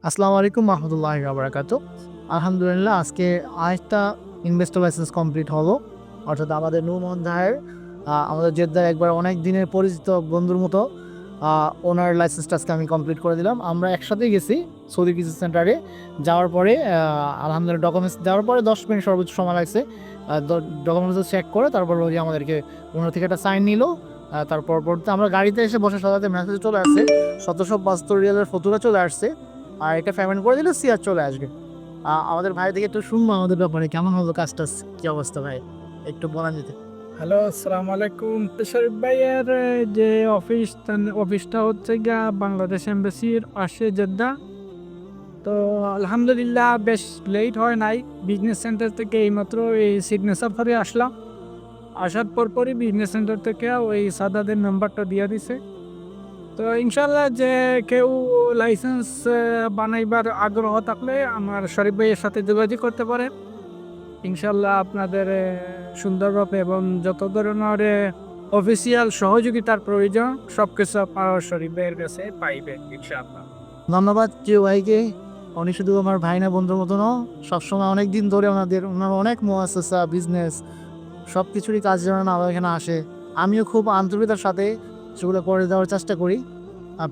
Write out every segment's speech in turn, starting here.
আসসালামু আলাইকুম রহমতুল্লাহি ওয়া বারাকাতুহু। আলহামদুলিল্লাহ আজকে আরেকটা ইনভেস্টর লাইসেন্স কমপ্লিট হলো। অর্থাৎ আমাদের নূর মোহাম্মদ ভাইয়ের আমাদের জেদ্দার একবার অনেক দিনের পরিচিত বন্ধুর মতো ওনার লাইসেন্সটা আজকে আমি কমপ্লিট করে দিলাম। আমরা একসাথেই গেছি সৌদি ভিসা সেন্টারে। যাওয়ার পরে আলহামদুলিল্লাহ ডকুমেন্টস দেওয়ার পরে 10 মিনিট সর্বোচ্চ সময় লাগছে। ডকুমেন্টস চেক করে তারপর ওই যে আমাদেরকে ওনার থেকে একটা সাইন নিল। তারপর পরবর্তীতে আমরা গাড়িতে এসে বসে সাথে মেসেজ চলে আসছে ১৭৭২ রিয়ালের ফতুরা চলে আসছে। আর এটা পেমেন্ট করে দিলে সিয়ার চলে আসবে। আমাদের ভাই থেকে একটু শুনবো আমাদের ব্যাপারে কেমন হলো কাজটা, কি অবস্থা ভাই একটু বলা যেতে। হ্যালো, আসসালামু আলাইকুম। তো শরীফ ভাইয়ের যে অফিসটা হচ্ছে গিয়া বাংলাদেশ এমবাসির পাশে জেদ্দা। তো আলহামদুলিল্লাহ বেশ লেট হয় নাই। বিজনেস সেন্টার থেকে এইমাত্র এই সিগনেচার করে আসলাম। আসার পরপরই বিজনেস সেন্টার থেকে ওই সাদাদের নাম্বারটা দিয়ে দিছে। তো ইনশাল্লাহ যে কেউ লাইসেন্স বানাইবার আগ্রহ থাকলে আমার শরীফ ভাইয়ের সাথে যোগাযোগ করতে পারে। ইনশাল্লাহ আপনাদের সুন্দরভাবে এবং যত ধরনের অফিসিয়াল সহযোগিতার প্রয়োজন সবকিছু আপনার শরীফ ভাইয়ের কাছে পাইবেন ইনশাআল্লাহ। ধন্যবাদ জিও ভাইকে। উনি শুধু আমার ভাই না বন্ধুর মতনও সবসময় অনেক দিন ধরে ওনার অনেক মুআসাসা বিজনেস সব কিছুরই কাজ যেন আমার এখানে আসে। আমিও খুব আন্তরিকতার সাথে সেগুলো করে দেওয়ার চেষ্টা করি।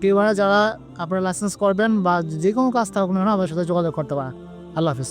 প্রিয় ভাইরা যারা আপনারা লাইসেন্স করবেন বা যে কোনো কাজ থাকুক না কেন আমার সাথে যোগাযোগ করতে পারেন। আল্লাহ হাফিজ।